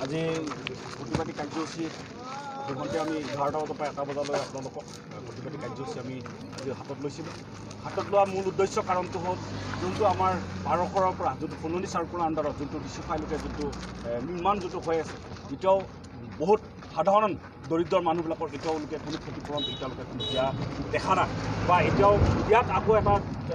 আজি প্ৰতিবাদী কাৰ্যসূচী ঘণ্টা আমি 11টা বজাৰ পৰা 1টা বজালৈ আপোনালোকক প্ৰতিবাদী কাৰ্যসূচী আমি আজি হাতত লৈছিলোঁ। হাতত লোৱা মূল উদ্দেশ্য কাৰণটো হ'ল যোনটো আমাৰ ভাৰতৰ পৰা যোনটো ফুলনি চাৰ্কুলৰ আণ্ডাৰত যোনটো ডিচিফাইলৈকে যোনটো নিৰ্মাণ যোনটো হৈ আছে, এতিয়াও বহুত সাধাৰণ দৰিদ্ৰ মানুহবিলাকৰ এতিয়াওলোকে কোনো ক্ষতিপূৰণ এতিয়ালৈকে কোনো দিয়া দেখা নাই বা এতিয়াও ইয়াত আকৌ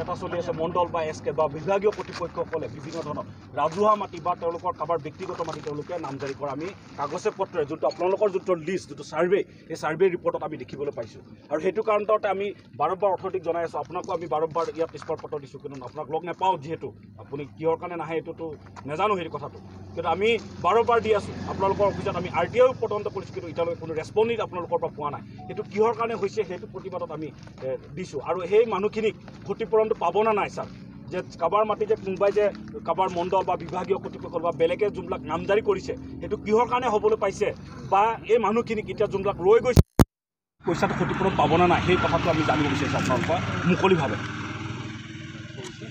এটা চলি আছে মণ্ডল বা এছ কে বা বিভাগীয় কৰ্তৃপক্ষসকলে বিভিন্ন ধৰণৰ ৰাজহুৱা মাটি বা তেওঁলোকৰ কাৰোবাৰ ব্যক্তিগত মাটি তেওঁলোকে নামজাৰি কৰা আমি কাগজে পত্ৰে যোনটো আপোনালোকৰ যোনটো লিষ্ট যোনটো ছাৰ্ভে সেই ছাৰ্ভে ৰিপৰ্টত আমি দেখিবলৈ পাইছোঁ। আৰু সেইটো কাৰণতে আমি বাৰম্বাৰ অথৰিটিক জনাই আছোঁ, আপোনাকো আমি বাৰম্বাৰ ইয়াত স্পষ্টপত্ৰ দিছোঁ, কিন্তু আপোনাক লগ নাপাওঁ যিহেতু আপুনি কিহৰ কাৰণে নাহে এইটোতো নাজানো সেই কথাটো, কিন্তু আমি বাৰম্বাৰ দি আছোঁ আপোনালোকৰ অফিচত আমি RTIও তদন্ত কৰিছোঁ, কিন্তু এতিয়ালৈকে কোনো ৰেছপণ্ডি আপোনালোকৰ পৰা পোৱা নাই। সেইটো কিহৰ কাৰণে হৈছে সেইটো প্ৰতিবাদত আমি দিছোঁ। আৰু সেই মানুহখিনিক ক্ষতিপূৰণটো পাব না নাই ছাৰ, যে কাৰোবাৰ মাটি যে কোনোবাই যে কাৰোবাৰ মণ্ডল বা বিভাগীয় কৰ্তৃপক্ষ বা বেলেগে যোনবিলাক নামজাৰি কৰিছে সেইটো কিহৰ কাৰণে হ'বলৈ পাইছে বা এই মানুহখিনিক এতিয়া যোনবিলাক ৰৈ গৈছে পইচাটো ক্ষতিপূৰণ পাব না নাই সেই কথাটো আমি জানিব বিচাৰিছোঁ আপোনালোকৰ মুকলিভাৱে।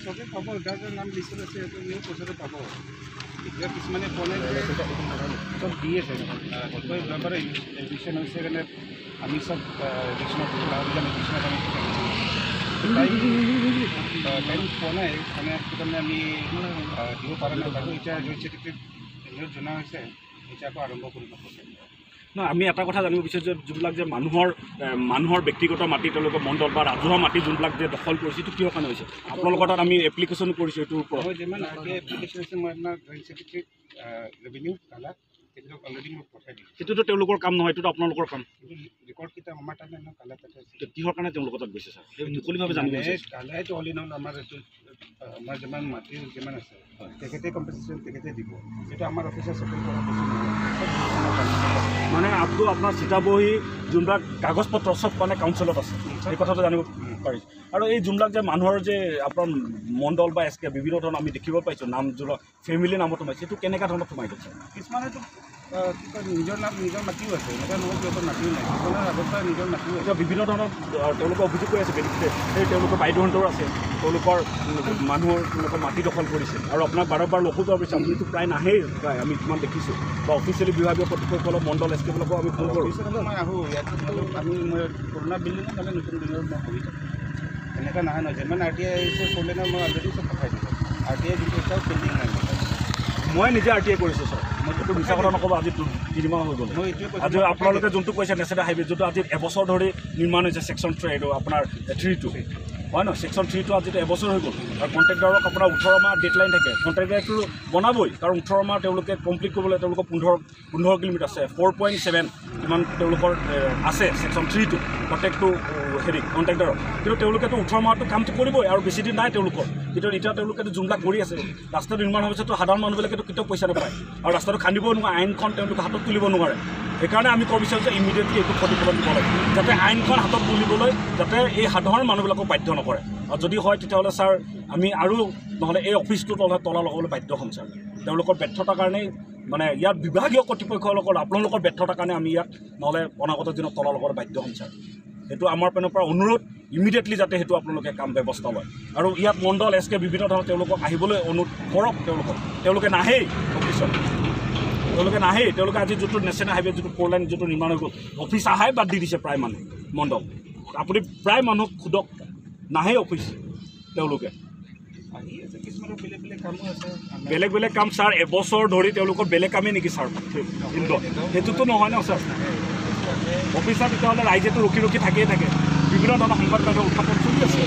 চবে পাব, যাৰ যাৰ নাম লিষ্টত আছে সিহঁতে পইচাটো পাব। এতিয়া কিছুমানে ক'লে যে চব দি আছে যোৱাবাৰ এডুকেশ্যন হৈছে কাৰণে আমি চব এডুকেশ্যনৰ এডুকেশ্যনত আমি টাইম পোৱা নাই, মানে সেইকাৰণে আমি দিব পৰা নাই। বাৰু এতিয়া জইণ্ট ছেক্ৰেটাৰীক জনা হৈছে, এতিয়া আকৌ আৰম্ভ কৰিব কৈছে। নহয়, আমি এটা কথা জানিব বিচাৰিছোঁ যে যোনবিলাক যে মানুহৰ ব্যক্তিগত মাটি তেওঁলোকৰ মণ্ডল বা ৰাজহুৱা মাটি যোনবিলাক যে দখল কৰিছে এইটো কিহৰ কাৰণে হৈছে? আপোনালোকৰ তাত আমি এপ্লিকেশ্যনো কৰিছোঁ এইটোৰ ওপৰত। মই যিমান এপ্লিকেশ্যন আছে মই আপোনাৰ জইণ্ট ছেক্ৰেটাৰীক ৰেভিনিউ কালাক সেইটো অলৰেডি মই পঠাই দিছোঁ। সেইটোতো তেওঁলোকৰ কাম নহয়, এইটোতো আপোনালোকৰ কাম। ৰেকৰ্ডকেইটা আমাৰ তাত নাই, কালাৰ তাতে আছে। কিহৰ কাৰণে তেওঁলোকৰ তাত গৈছে ছাৰ সেই মুকলিভাৱে জানিব বিচাৰিছোঁ। কালাৰটো অল ইন অল আমাৰ এইটো আমাৰ যিমান মাটি যিমান আছে তেখেতে কম্পেনচেশ্যন তেখেতে দিব, সেইটো আমাৰ অফিচত চেটেল কৰা কিছু নহয়। মানে আপটো আপোনাৰ চিতাবহী যোনবিলাক কাগজ পত্ৰ চব মানে কাউন্সিলত আছে, সেই কথাটো জানিব পাৰিছোঁ। আৰু এই যোনবিলাক যে মানুহৰ যে আপোনাৰ মণ্ডল বা SK বিভিন্ন ধৰণৰ আমি দেখিব পাইছোঁ নাম যোনবিলাক ফেমিলি নামত সোমাইছে, সেইটো কেনেকুৱা ধৰণত সোমাই দিছে? কিছুমানেতো কি কয় নিজৰ নাম নিজৰ মাটিও আছে, এনেকুৱা নহয় সিহঁতৰ মাটিও নাই, কিছুমানৰ আগৰ পৰা নিজৰ মাটিও আছে। বিভিন্ন ধৰণৰ তেওঁলোকে অভিযোগ কৰি আছে বেনিফিটে, সেই তেওঁলোকৰ বাইদেউহঁতৰ আছে, তেওঁলোকৰ তেওঁলোকৰ মাটি দখল কৰিছে। আৰু আপোনাক বাৰম্বাৰ লঘু যোৱাৰ পিছত আপুনিতো প্ৰায় নাহেই, প্ৰায় আমি যিমান দেখিছোঁ বা অফিচিয়েলি বিভাগীয় কৰ্তৃপক্ষসকলৰ মণ্ডল SK বিলাকো আমি ফোন কৰোঁ। মই আহোঁ ইয়াত আমি মই পুৰণা বিল্ডিঙত মানে নতুন বিল্ডিঙত মই বহি থাকোঁ, এনেকুৱা নহয় নহয় যিমান RTI আহিছে ফ'ৰলেনৰ মই অলৰেডি চব পঠাই দিছোঁ। RTI যিটো এতিয়াও পেণ্ডিং নাই, মই নিজে RTI কৰিছোঁ ছাৰ, মই সেইটো মিছা কথা নক'ব। আজি 3 মাহ হৈ গ'ল। মই এইটোৱে কৈছোঁ, আজি আপোনালোকে যোনটো কৈছে নেশ্যনেল হাইৱে যোনটো আজি এবছৰ ধৰি নিৰ্মাণ হৈছে ছেকশ্যন 3 এইটো আপোনাৰ 3-2 হয় নহয় ছেকশ্যন 3টো আজিতো এবছৰ হৈ গ'ল আৰু কণ্ট্ৰেক্টাৰক আপোনাৰ 18 মাহ ডেডলাইন থাকে কণ্ট্ৰেক্টাৰটো বনাবই কাৰণ 18 মাহ তেওঁলোকে কমপ্লিট কৰিবলৈ তেওঁলোকৰ 15 কিলোমিটাৰ আছে 4.7 কিমান তেওঁলোকৰ আছে ছেকশ্যন 3টো প্ৰত্যেকটো হেৰি কণ্ট্ৰেক্টাৰৰ কিন্তু তেওঁলোকেতো 18 মাহটো কামটো কৰিবই আৰু বেছি দিন নাই তেওঁলোকৰ কিন্তু এতিয়া তেওঁলোকেতো যোনবিলাক কৰি আছে ৰাস্তাটো নিৰ্মাণ হোৱাৰ পিছতো সাধাৰণ মানুহবিলাকেতো কেতিয়াও পইচা নাপায় আৰু ৰাস্তাটো খান্দিব নোৱাৰে আইনখন তেওঁলোকে হাতত তুলিব নোৱাৰে সেইকাৰণে আমি ক'ব বিচাৰোঁ যে ইমিডিয়েটলি এইটো ক্ষতিপূৰণ দিব লাগে যাতে আইনখন হাতত তুলিবলৈ যাতে এই সাধাৰণ মানুহবিলাকক বাধ্য নকৰে আৰু যদি হয় তেতিয়াহ'লে ছাৰ আমি আৰু নহ'লে এই অফিচটো তলা লগাবলৈ বাধ্য হ'ম ছাৰ তেওঁলোকৰ ব্যৰ্থতাৰ কাৰণেই মানে ইয়াত বিভাগীয় কৰ্তৃপক্ষৰ লগত আপোনালোকৰ ব্যৰ্থতাৰ কাৰণে আমি ইয়াত নহ'লে অনাগত দিনত তলা লগাবলৈ বাধ্য হ'ম ছাৰ সেইটো আমাৰ পিনৰ পৰা অনুৰোধ ইমিডিয়েটলি যাতে সেইটো আপোনালোকে কাম ব্যৱস্থা লয় আৰু ইয়াত মণ্ডল এছ কে বিভিন্ন ধৰণৰ তেওঁলোকক আহিবলৈ অনুৰোধ কৰক তেওঁলোকে নাহেই অফিচত তেওঁলোকে আজি যিটো নেশ্যনেল হাইৱে যিটো ফ'ৰলাইন যিটো নিৰ্মাণ হৈ গ'ল অফিচ আহাই বাদ দি দিছে প্ৰায় মানুহ মণ্ডল আপুনি প্ৰায় মানুহক সোধক নাহে অফিচ তেওঁলোকে বেলেগ কাম ছাৰ এবছৰ ধৰি তেওঁলোকৰ বেলেগ কামেই নেকি ছাৰ সেইটোতো নহয় ন ছাৰ অফিচত তেতিয়াহ'লে ৰাইজেতো ৰখি থাকিয়ে থাকে বিভিন্ন ধৰণৰ সংবাদ মাধ্যম উত্থাপন চলি আছে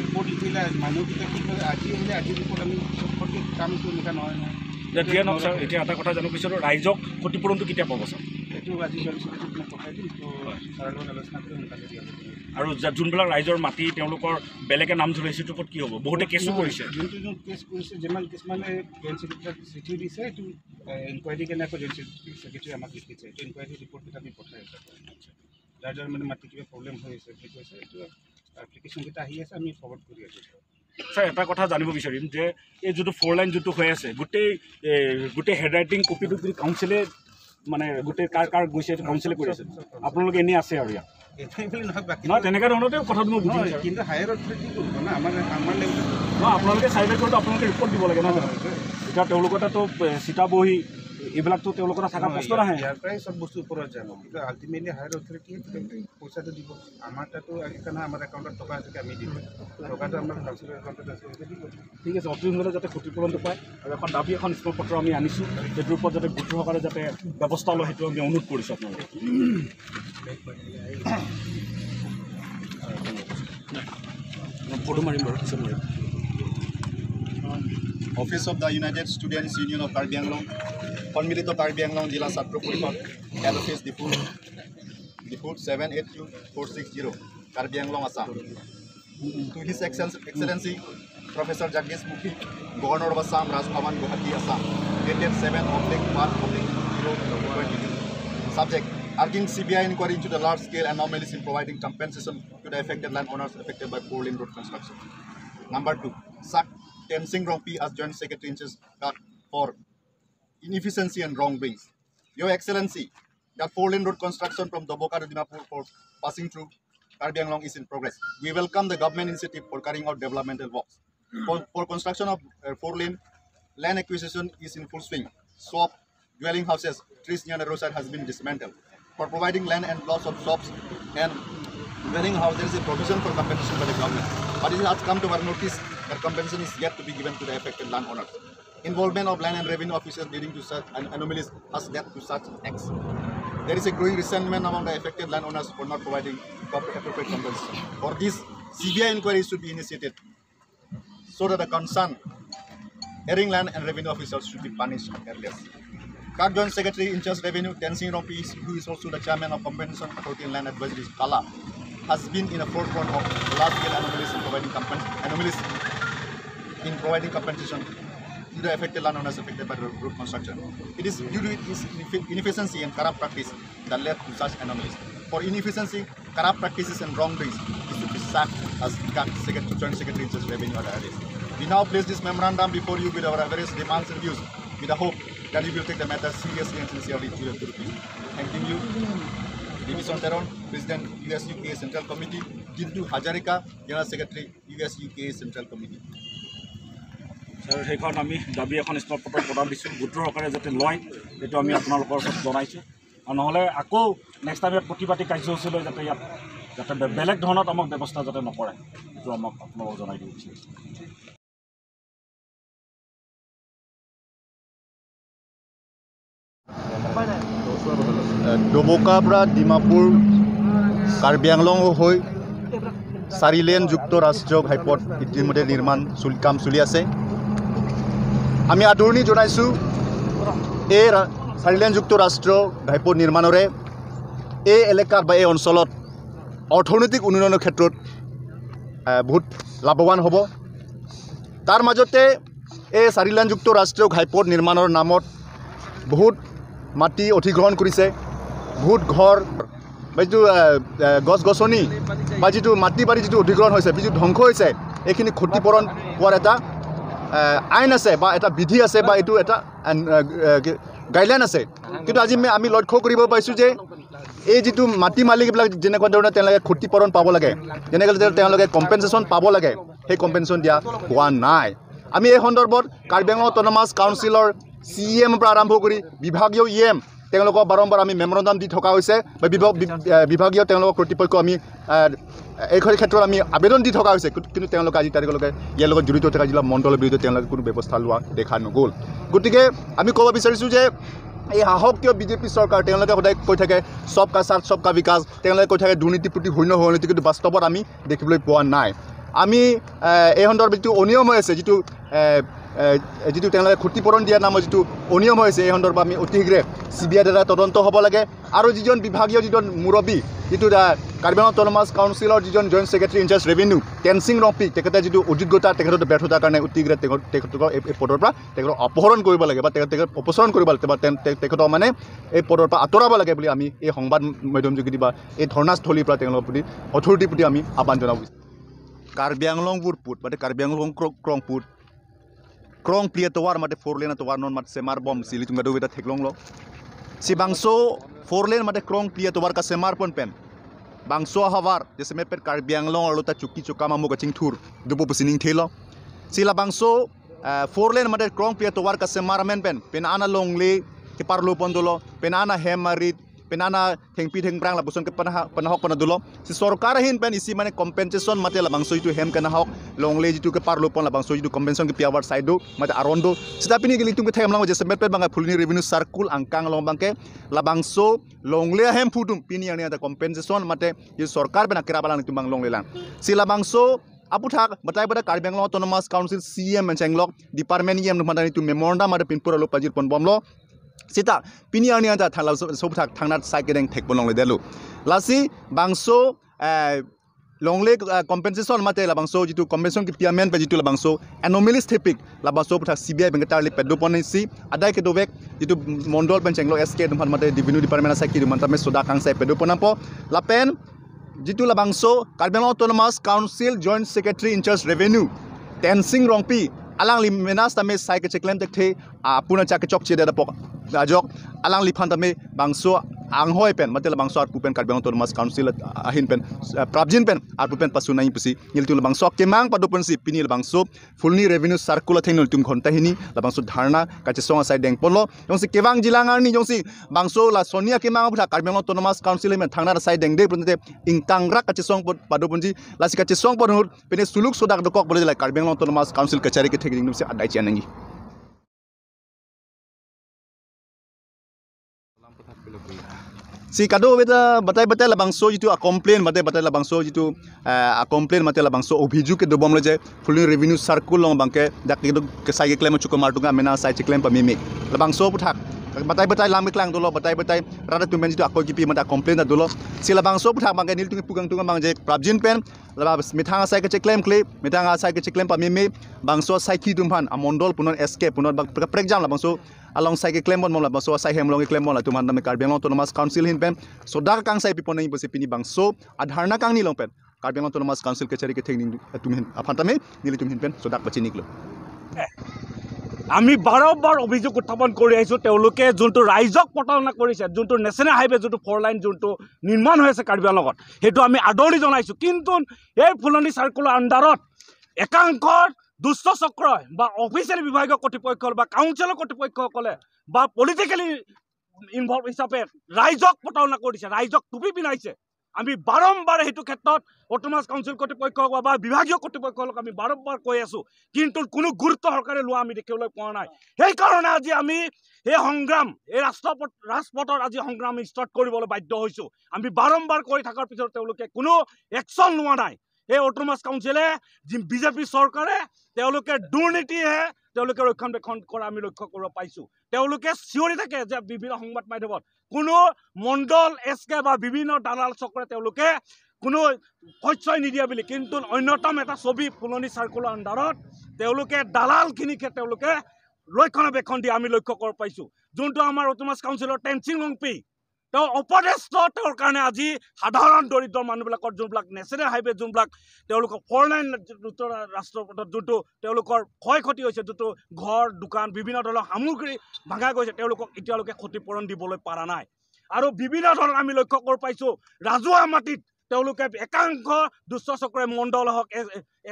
ৰিপৰ্ট লিখিলে মানুহকেইটা কি কৰে আজি হ'লে আজি ৰিপৰ্ট আমি চবকৈ কামটো এনেকুৱা নহয় দিয়ে নওক ছাৰ এতিয়া এটা কথা জানিব বিচাৰোঁ ৰাইজক ক্ষতিপূৰণটো কেতিয়া পাব ছাৰ এইটো আজি জনচিকিৎসক মই পঠাই দিম তো ছাৰৰ লগত আলোচনা কৰি সোনকালে দিয়া হ'ব আৰু যোনবিলাক ৰাইজৰ মাটি তেওঁলোকৰ বেলেগে নাম ধৰিছে সেইটোৰ ওপৰত কি হ'ব বহুতে কেছো কৰিছে যোন কেছ কৰিছে যিমান কিছুমানে জইণ্ট ছেক্ৰেটাৰীক চিঠি দিছে এইটো ইনকুৱাৰী কাৰণে আকৌ জইণ্ট ছেক্ৰেটাৰী আমাক লিখিছে এইটো ইনকুৱাৰী ৰিপৰ্টকেইটা আমি পঠাই আছোঁ যাৰ মানে মাটি কিবা প্ৰব্লেম হৈ আছে বুলি কৈছে এইটো এপ্লিকেশ্যনকেইটা আহি আছে আমি ফৰৱাৰ্ড কৰি আছোঁ ছাৰ এটা কথা জানিব বিচাৰিম যে এই যিটো ফ'ৰলাইন যিটো হৈ আছে গোটেই হেণ্ডৰাইটিং কপিটো যদি কাউন্সিলে মানে গোটেই কাৰ গৈছে এইটো কাউন্সিলে কৰি আছে আপোনালোকে এনেই আছে আৰু ইয়াত নহয় তেনেকুৱা ধৰণতে কথাটো মই বুজি কিন্তু হায়াৰ অথৰিটি কৰিব না আমাৰ লেভেলত নহয় আপোনালোকে চাৰ্ভে কৰোঁতে আপোনালোকে ৰিপৰ্ট দিব লাগে নহয় এতিয়া তেওঁলোকৰ তাতো চিটা বহি এইবিলাকতো তেওঁলোকৰ থকা কষ্ট নাহে ইয়াৰ পৰাই চব বস্তু ওপৰত যাব কিন্তু আল্টিমেটলি হায়াৰ অথৰিটিয়ে পইচাটো দিব আমাৰ তাতো সেইকাৰণে আমাৰ একাউণ্টত টকা আছে আমি দিম টকাটো আমাৰ কাউন্সিলৰ একাউণ্টত আছে দিব ঠিক আছে অতি সোনকালে যাতে ক্ষতিপূৰণটো পায় আৰু এখন দাবী এখন স্মৰণপত্ৰ আমি আনিছোঁ সেইটোৰ ওপৰত যাতে গুৰুত্ব সহকাৰে যাতে ব্যৱস্থা লয় সেইটো আমি অনুৰোধ কৰিছোঁ আপোনালোকে ফটো মাৰিম বাৰু পিছত মাৰিম Office of the United Students Union of Karbi Anglong, Konmilito Karbi Anglong Jila Satro Puripot, Head Office Diput 782460, Karbi Anglong Assam. To His Excellency, Professor Jagdish Mukhi, Governor of Assam, Raj Bhavan, Guwahati, Assam, dated 7/1/020. Subject: urging CBI inquiry into the large-scale anomalies in providing compensation to the affected landowners affected by four-lane road construction. Number 2, Sak Tensing Rongpi as Joint Secretary in charge for inefficiency and wrongdoings. Your Excellency, that four-lane road construction from Doboka to Dimapur for passing through Karbi Anglong is in progress. We welcome the government initiative for carrying out developmental works. For construction of four-lane, land acquisition is in full swing. Swap, dwelling houses, trees near the roadside has been dismantled. For providing land and lots of shops and dwelling houses, there is a provision for compensation by the government. But it has come to our notice that compensation is yet to be given to the affected landowners. Involvement of land and revenue officers leading to such anomalies has led to such acts. There is a growing resentment among the affected landowners for not providing appropriate compensation. For this, CBI inquiries should be initiated so that the concerned erring land and revenue officers should be punished earliest. Kak Joint Secretary in charge Revenue, Tensing Rongpi, who is also the Chairman of Compensation Authority and Land Advisory, Kala, has been in the forefront of large-scale anomalies in providing compensation to the affected landowners affected by the road construction. It is due to its inefficiency and corrupt practice that led to such anomalies. For inefficiency, corrupt practices and wrongdoings, it should be sacked as Joint Secretary in charge Revenue at the We now place this memorandum before you with our various demands and views, with the hope that you will take the matter seriously and sincerely to your duties. Thanking you, Division Teron, President US-UK Central Committee, Dintu Hajarika, General Secretary US-UK Central Committee. Sir সেইখন আমি দাবী এখন স্মৰণপত্ৰ প্ৰদান দিছোঁ গুৰুত্ব সহকাৰে যাতে লয় সেইটো আমি আপোনালোকৰ ওচৰত জনাইছোঁ আৰু নহ'লে আকৌ নেক্সট টাইম ইয়াত প্ৰতিবাদী কাৰ্যসূচী লৈ যাতে ইয়াত বেলেগ ধৰণত আমাক ব্যৱস্থা যাতে নকৰে সেইটো আমাক আপোনালোকক জনাই দিব বিচাৰিছোঁ ডবোকাৰ পৰা ডিমাপুৰ কাৰ্বি আংলং হৈ 4 লেন যুক্ত ৰাষ্ট্ৰীয় ঘাইপথ ইতিমধ্যে নিৰ্মাণ কাম চলি আছে আমি আদৰণি জনাইছোঁ এই 4 লেন যুক্ত ৰাষ্ট্ৰীয় ঘাইপথ নিৰ্মাণৰে এই এলেকাত বা এই অঞ্চলত অৰ্থনৈতিক উন্নয়নৰ ক্ষেত্ৰত বহুত লাভৱান হ'ব তাৰ মাজতে এই 4 লেন যুক্ত ৰাষ্ট্ৰীয় ঘাইপথ নিৰ্মাণৰ নামত বহুত মাটি অধিগ্ৰহণ কৰিছে বহুত ঘৰ বা যিটো গছ গছনি বা যিটো মাটি বাৰী যিটো অধিগ্ৰহণ হৈছে যিটো ধ্বংস হৈছে এইখিনি ক্ষতিপূৰণ পোৱাৰ এটা আইন আছে বা এটা বিধি আছে বা এইটো এটা গাইডলাইন আছে কিন্তু আজি আমি লক্ষ্য কৰিব পাইছোঁ যে এই যিটো মাটি মালিকবিলাক যেনেকুৱা ধৰণে তেওঁলোকে ক্ষতিপূৰণ পাব লাগে যেনেকৈ তেওঁলোকে কম্পেনচেশ্যন পাব লাগে সেই কম্পেনচেশ্যন দিয়া হোৱা নাই আমি এই সন্দৰ্ভত কাৰ্বি আংলং অট'নমাছ কাউন্সিলৰ CEM পৰা আৰম্ভ কৰি বিভাগীয় EM তেওঁলোকক বাৰম্বাৰ আমি মেমৰেণ্ডাম দি থকা হৈছে বা বিভাগীয় তেওঁলোকৰ কৰ্তৃপক্ষ আমি এই ক্ষেত্ৰত আমি আবেদন দি থকা হৈছে কিন্তু তেওঁলোকে আজি তাৰিখলৈকে ইয়াৰ লগত জড়িত থকা জিলা মণ্ডলৰ বিৰুদ্ধে তেওঁলোকে কোনো ব্যৱস্থা লোৱা দেখা নগ'ল গতিকে আমি ক'ব বিচাৰিছোঁ যে এই শাসকীয় বিজেপি চৰকাৰ তেওঁলোকে সদায় কৈ থাকে সব কা সাথ সব কা বিকাশ তেওঁলোকে কৈ থাকে দুৰ্নীতিৰ প্ৰতি শূন্য দুৰ্নীতি কিন্তু বাস্তৱত আমি দেখিবলৈ পোৱা নাই আমি এই সন্দৰ্ভত যিটো অনিয়ম হৈ আছে যিটো তেওঁলোকে ক্ষতিপূৰণ দিয়াৰ নামত যিটো অনিয়ম হৈছে এই সন্দৰ্ভত আমি অতি শীঘ্ৰে CBI দ্বাৰা তদন্ত হ'ব লাগে আৰু যিজন বিভাগীয় যিজন মুৰব্বী যিটো কাৰ্বি আংলং অট'নমাছ কাউন্সিলৰ যিজন জইণ্ট ছেক্ৰেটাৰী ইনচাৰ্জ ৰেভিনিউ টেনচিং ৰম্পি তেখেতে যিটো অযোগ্যতা তেখেতৰ ব্যৰ্থতাৰ কাৰণে অতি শীঘ্ৰে তেখেতক এই পদৰ পৰা তেখেতক অপহৰণ কৰিব লাগে বা তেখেত অপসাৰণ কৰিব লাগে বা তেখেতক মানে এই পদৰ পৰা আঁতৰাব লাগে বুলি আমি এই সংবাদ মাধ্যম যোগেদি বা এই ধৰ্ণাস্থলীৰ পৰা তেওঁলোকৰ প্ৰতি অথৰিটিৰ প্ৰতি আমি আহ্বান জনাব কাৰ্বি আংলং বুৰপুট বা Karbi Anglong ক্ৰংপুট krong plia tawar mate fourlane tawar non mat semar bom sili tunga do weda theklong lo si bangso fourlane mate krong plia tawar ka semar pon pen bangso havar jese me per Karbi Anglong lo ta chukki chukama mo ka chingthur dupo pusining thelo sila bangso fourlane mate krong plia tawar ka semar men pen ana longle ke parlo pondolo pen ana hemarit penana thengpi thengprang la buson ke panahok panadulo si sarkar hin pen isi mane compensation mate la bangso itu hem kana hok longle jitu ke parlo pon la bangso itu compensation ke piawar side do mate arondo sitapini ke litung ke them lang je semet banga Phuloni revenue circle angkang long bangke la bangso longle ahemphu tum pini ani ada compensation mate ye sarkar bena kira balang tumbang longle lang sila bangso aputhak batai bada Karbi Anglong Autonomous Council CEM mencenglok department yem numandani tu memorandum ada pinpura lo pajir pon bomlo sita pini ani anta thala sobthak thangnat saikeng thekbolong le delu lasi bangso longle compensation mate la bangso jitu compensation ki payment pe jitu la bangso anomalous thepik la bangso puthak CBI bengatarli pedo ponisi adai ke dovek jitu mondol penchenglo SK dumhan mate revenue department sa ki dumantame soda kangsai pedo ponampo lapen jitu la bangso Karbi Anglong Autonomous Council Joint Secretary in Charge Revenue Tensing Rongpi alang limenas tame sai ke cheklem tekte apuna chak chok che da pok ajok alang liphan tame bangso anghoi pen matela bangso ar pupen Karbi Anglong Autonomous Council ahin pen prabjin pen ar pupen pasunai pusi niltul bangso kemang padupon si pinil bangso Phuloni revenue circle athengno tum khonta hini la bangso dharna kache songa sai deng ponlo jongsi kewang jilangar ni jongsi bangso la sonia kemang aputha Karbi Anglong Autonomous Council men thangna sai deng de punte ingtangra kache song paduponji la si kache song ponhur pene suluk sodak dokok bole la Karbi Anglong Autonomous Council kachari ke theging dum se adai chanangi si kado beta batai la bangso jitu a complain batai la bangso jitu a complain mate la bangso obhiju ke dobom le je Phuloni revenue circle long bangke dak ke sai claim chukomar tunga mena sai claim pa mimi la bangso puthak batai lam klang dolo batai rada tumen jitu akoi kipi mata complain da dolo si la bangso puthak bangke nil tungi pugang tunga bangje prabjin pen la mithanga sai ke claim mithanga sai ke claim pa mimi bangso sai ki dumhan a mondol punon SK punon prek jam la bangso along sai ke claim bon la bangso sai hem long ke claim bon la tuman dame Karbi Anglong Autonomous Council hin pen soda kang sai piponai bosi pini bangso adharna kang ni long pen Karbi Anglong Autonomous Council ke chari ke thengning tumin aphantame nili tumin pen soda pachi niklo আমি বাৰম্বাৰ অভিযোগ উত্থাপন কৰি আহিছোঁ তেওঁলোকে যোনটো ৰাইজক প্ৰতাৰণা কৰিছে যোনটো নেশ্যনেল হাইৱে যোনটো ফ'ৰলাইন যোনটো নিৰ্মাণ হৈ আছে কাৰ্বি আংলঙত সেইটো আমি আদৰি জনাইছোঁ কিন্তু এই ফুলনি চাৰ্কুলৰ আণ্ডাৰত একাংশ দুষ্ট চক্ৰই বা অফিচিয়েল বিভাগীয় কৰ্তৃপক্ষ বা কাউন্সিলৰ কৰ্তৃপক্ষসকলে বা পলিটিকেলি ইনভলভ হিচাপে ৰাইজক প্ৰতাৰণা কৰিছে ৰাইজক টুপি পিন্ধাইছে আমি বাৰম্বাৰ সেইটো ক্ষেত্ৰত অটোনমাস কাউন্সিল কৰ্তৃপক্ষ বা বিভাগীয় কৰ্তৃপক্ষক আমি বাৰম্বাৰ কৈ আছো কিন্তু কোনো গুৰুত্ব সহকাৰে লোৱা আমি দেখিবলৈ পোৱা নাই সেইকাৰণে আজি আমি এই সংগ্ৰাম এই ৰাজপথত আজি সংগ্ৰাম ষ্টাৰ্ট কৰিবলৈ বাধ্য হৈছো আমি বাৰম্বাৰ কৈ থকাৰ পিছত তেওঁলোকে কোনো একশ্যন লোৱা নাই এই অটোনমাস কাউন্সিলে বিজেপি চৰকাৰে তেওঁলোকে দুৰ্নীতিহে তেওঁলোকে ৰক্ষণাবেক্ষণ কৰা আমি লক্ষ্য কৰিব পাইছো তেওঁলোকে চিঞৰি থাকে যে বিভিন্ন সংবাদ মাধ্যমত কোনো মণ্ডল এছকে বা বিভিন্ন দালাল চক্ৰে তেওঁলোকে কোনো শস্যই নিদিয়া বুলি কিন্তু অন্যতম এটা ছবি ফুলনি চাৰ্কুলৰ আণ্ডাৰত তেওঁলোকে দালালখিনিকে তেওঁলোকে ৰক্ষণাবেক্ষণ দিয়া আমি লক্ষ্য কৰিব পাইছো যোনটো আমাৰ অটোনমাস কাউন্সিলৰ টেনচিং লংপি তেওঁ অপদেষ্ট তেওঁৰ কাৰণে আজি সাধাৰণ দৰিদ্ৰ মানুহবিলাকৰ যোনবিলাক নেশ্যনেল হাইৱে যোনবিলাক তেওঁলোকৰ ফ'ৰলাইন ৰাষ্ট্ৰপথত যোনটো তেওঁলোকৰ ক্ষয় ক্ষতি হৈছে যোনটো ঘৰ দোকান বিভিন্ন ধৰণৰ সামগ্ৰী ভাঙা গৈছে তেওঁলোকক এতিয়ালৈকে ক্ষতিপূৰণ দিবলৈ পৰা নাই আৰু বিভিন্ন ধৰণৰ আমি লক্ষ্য কৰিব পাইছোঁ ৰাজহুৱা মাটিত তেওঁলোকে একাংশ দুষ্ট চক্ৰে মণ্ডল হওক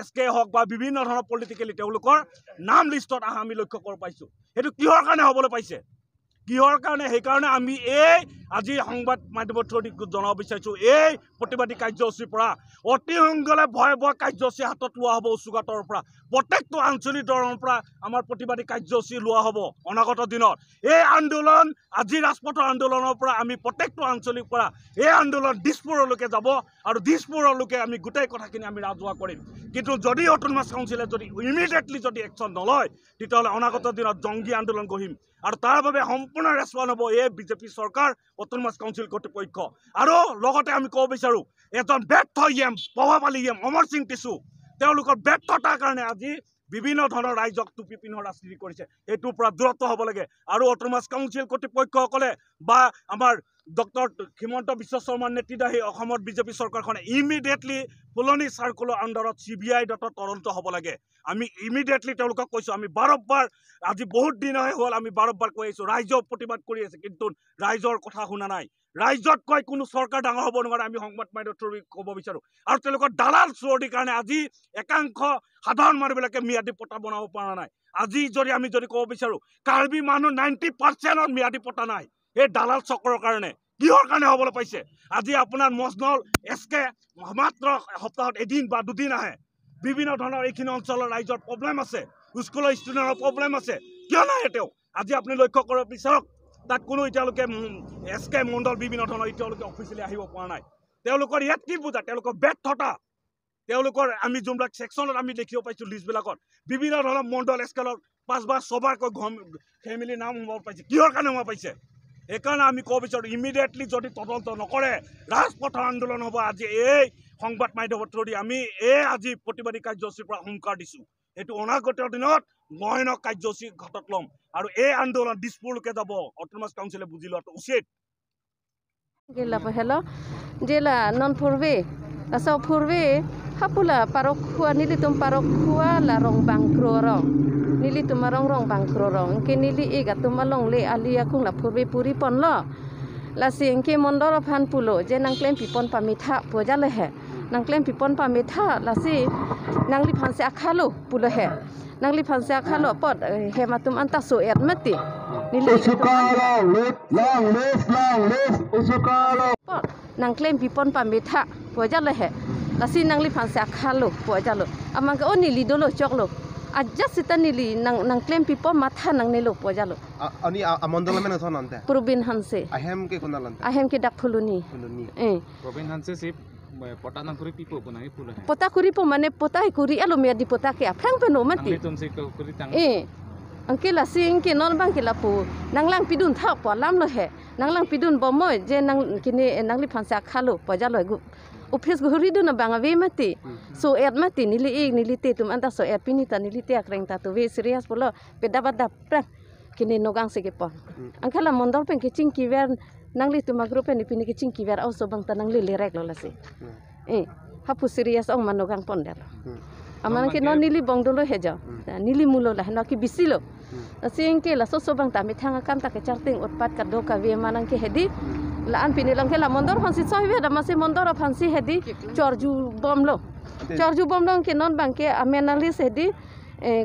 এছকে হওক বা বিভিন্ন ধৰণৰ পলিটিকেলি তেওঁলোকৰ নাম লিষ্টত অহা আমি লক্ষ্য কৰিব পাইছোঁ সেইটো কিহৰ কাৰণে হ'বলৈ পাইছে কিহৰ কাৰণে সেইকাৰণে আমি এই আজি সংবাদ মাধ্যমৰ থ্ৰুদি জনাব বিচাৰিছোঁ এই প্ৰতিবাদী কাৰ্যসূচীৰ পৰা অতি সোনকালে ভয়াৱহ কাৰ্যসূচী হাতত লোৱা হ'ব উচুঘাটৰ পৰা প্ৰত্যেকটো আঞ্চলিক দলৰ পৰা আমাৰ প্ৰতিবাদী কাৰ্যসূচী লোৱা হ'ব অনাগত দিনত এই আন্দোলন আজি ৰাজপথৰ আন্দোলনৰ পৰা আমি প্ৰত্যেকটো আঞ্চলিক পৰা এই আন্দোলন দিছপুৰলৈকে যাব আৰু দিছপুৰলৈকে আমি গোটেই কথাখিনি আমি ৰাজহুৱা কৰিম কিন্তু যদি অটোনমাস কাউন্সিলে যদি ইমিডিয়েটলি যদি একশ্যন নলয় তেতিয়াহ'লে অনাগত দিনত জংগী আন্দোলন গঢ়িম আৰু তাৰ বাবে সম্পূৰ্ণ ৰেছপন্স হ'ব এই বিজেপি চৰকাৰ অটোনমাস কাউন্সিল কৰ্তৃপক্ষ আৰু লগতে আমি ক'ব বিচাৰোঁ এজন ব্যৰ্থ ইএম প্ৰভাৱশালী ইএম অমৰ সিং টিছু তেওঁলোকৰ ব্যৰ্থতাৰ কাৰণে আজি বিভিন্ন ধৰণৰ ৰাইজক টুপি পিন্ধৰ ৰাজনীতি কৰিছে এইটোৰ পৰা দূৰত্ব হ'ব লাগে আৰু অটোনমাস কাউন্সিল কৰ্তৃপক্ষসকলে বা আমাৰ ডক্টৰ হিমন্ত বিশ্ব শৰ্মাৰ নেতৃত্বাধীন সেই অসমৰ বিজেপি চৰকাৰখনে ইমিডিয়েটলি ফুলনি চাৰ্কুলৰ আণ্ডাৰত CBI তদন্ত হ'ব লাগে আমি ইমিডিয়েটলি তেওঁলোকক কৈছোঁ আমি বাৰম্বাৰ আজি বহুত দিন হ'ল আমি বাৰম্বাৰ কৈ আহিছোঁ ৰাইজক প্ৰতিবাদ কৰি আছে কিন্তু ৰাইজৰ কথা শুনা নাই ৰাইজত কৈ কোনো চৰকাৰ ডাঙৰ হ'ব নোৱাৰে আমি সংবাদ মাধ্যমৰ ক'ব বিচাৰোঁ আৰু তেওঁলোকৰ দালাল চোৰটিৰ কাৰণে আজি একাংশ সাধাৰণ মানুহবিলাকে ম্যাদী পট্টা বনাব পৰা নাই আজি যদি আমি যদি ক'ব বিচাৰোঁ কাৰ্বি মানুহ 90% ম্যাদী পট্টা নাই এই দালাল চক্ৰৰ কাৰণে কিহৰ কাৰণে হ'বলৈ পাইছে আজি আপোনাৰ মজনল এছকে মাত্ৰ সপ্তাহত এদিন বা দুদিন আহে বিভিন্ন ধৰণৰ এইখিনি অঞ্চলৰ ৰাইজৰ প্ৰব্লেম আছে স্কুলৰ ষ্টুডেণ্টৰ প্ৰব্লেম আছে কিয় নাহে তেওঁ আজি আপুনি লক্ষ্য কৰিব বিচাৰক তাত কোনো এতিয়ালৈকে এছকে মণ্ডল বিভিন্ন ধৰণৰ এতিয়ালৈকে অফিচিয়েলি আহিব পৰা নাই তেওঁলোকৰ ইয়াত কি বুজা তেওঁলোকৰ ব্যৰ্থতা তেওঁলোকৰ আমি যোনবিলাক ছেকশ্যনত আমি দেখিব পাইছোঁ লিষ্টবিলাকত বিভিন্ন ধৰণৰ মণ্ডল এছকেলৰ 5 বা 6 বাৰকৈ ফেমিলিৰ নাম সোমাব পাইছে কিহৰ কাৰণে সোমাব পাইছে সেইকাৰণে আমি ক'ব বিচাৰোঁ ইমিডিয়েটলি যদি তদন্ত নকৰে ৰাজপথৰ আন্দোলন হ'ব আজি এই সংবাদ মাধ্যমৰ থ্ৰুদি আমি এই আজি প্ৰতিবাদী কাৰ্যসূচীৰ পৰা হুংকাৰ দিছোঁ এইটো অনাগত দিনত ভয়ানক কাৰ্যসূচী হাতত ল'ম আৰু এই আন্দোলন দিছপুৰলৈকে যাব অটোনমাস কাউন্সিলে বুজি লোৱাটো উচিত Hello, jela non purve, asal purve, hapula parok kuah nili tum parok kuah la rong bangkrorong, nili tum rong bangkrorong, ke nili ega tum longle alia kung la purve puri pon lo, la siang ke mondor pan pulo, je nang klaim pipon pamitha poja lehe, nang klaim pipon pamitha la si nang li pan se akhalo pulo he, nang li pan se akhalo pot hematum anta so er mati. Usuka long live Usuka nang klaim pipon pamitha poja lehe lasi nang li phansa khalo poja lo amang o nili dolo choklo aja sita nili nang klaim pipon matha nang nilo poja lo ani amondol men thon ante Probin hanse ahem ke konalante ahem ke dak Phuloni Probin hanse sip pota nang kuri pipo bunai pula pota kuri po mane pota kuri alo me di pota ke aprang peno mati tum se kuri tang angke la sing ke non bang ke la pu nang lang pidun tha po lam lo he nang lang pidun bo moy je nang kini nang li phansa khalo poja lo gu office gu huri du na bang ave mati so et mati nili te tum anta so et pinita nili te akreng ta tu ve serious polo pedabada pra kini nogang se ke pon angke la mondor pen ke ching ki ver nang li tuma group ni pini ke ching ki ver au so bang ta nang li lerek lo la se hapu serious ong manogang pon der aman ke non nili bong dolo heja nili mulo la no ki bisilo asing ke la so bang ta mi thanga kan ta ke charting utpat ka do ka ve manang ke hedi la an pini lang ke la mondor phansi soi ve da mase mondor phansi hedi chorju bom lo ke non bang ke amenali hedi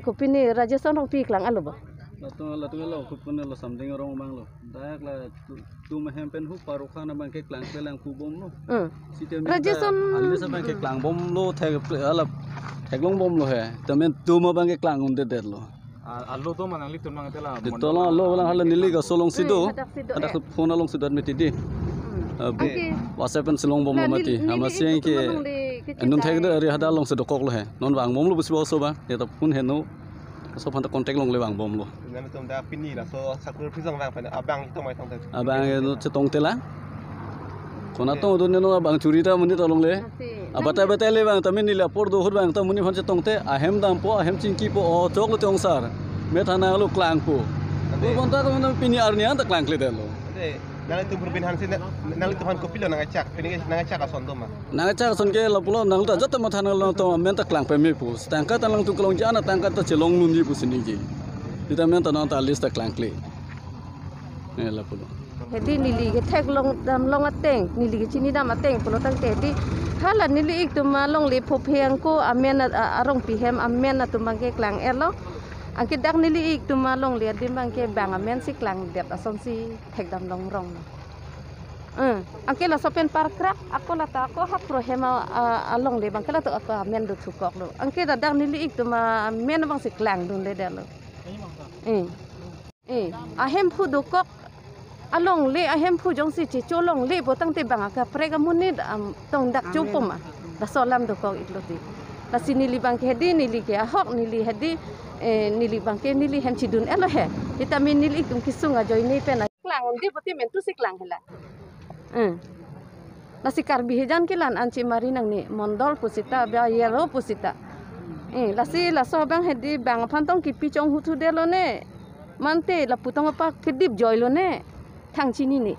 ko pini rajason pi klang alo ba la tu lo ku pun lo something orang bang lo dak la tu mahem pen hu parukan bang ke klang pelang ku bom lo Rajason alme sa bang ke klang bom lo thek ala thek long bom lo he tamen tu ma bang ke klang unde det lo allo to manang li tun mang tela tolong lo lang hala nili ga solong sido ada phone along sido meti di WhatsApp pen silong bom mati ama siang ke nun thek de ari hada long sido kok lo he non bang bom lo busbo so ba ya ta phone he no so phanta contact long le bang bom lo Nam tum da pini la so sakur prisong bang pan abang to mai tong te. abang no che tong tela kona to do no bang churi ta muni to long le abata bata le bang tamin ni la por do hur bang ta muni phan che tong te ahem dam po ahem chingki po o chok lo tong sar me thana lo klang po bu bon ta ko no pini arni an ta klang le de lo Ade nalan tum perbin han sin nalan tum han kopi lo nang acak pini nang acak ason to ma. nang cha son ke lo pulo nang ta jata ma thana lo to men ta klang pe me pu tangka ta lang tu klong jana tangka ta chelong nun ji pu sini ji kita men ta na ta list ta klang kle la pulo Hedi nili ke tek long dam long ateng nili ke chini dam ateng pulo tang te di hala nili ik tu ma long le pho pheng ko amen arong pi hem amen na tu mang ke klang elo angke dak nili ik tu ma long le di mang ke bang amen si klang det ason si tek dam long rong angke la sopen parkrak ako la ta ko hak pro hem along le bang kala tu apa amen du thukok lo angke dak nili ik tu ma amen bang si klang dun le de lo ahemphu du kok along le ahemphu jong si che cholong le botang te banga ka prega munid tong dak chupom la solam do ko itloti la sinili bang ke hedi nili ke ahok nili hedi nili bang ke nili hem chidun elo he vitamin nili tum kisunga joy ni pena klang di poti mentu si klang hela la sikar bihejan kilan anci marinang ni mondol pusita ba yero pusita la si la so bang hedi bang phantong ki pi chong hutu de lo ne mante la putong apa kedip joy lo ne thang chini ni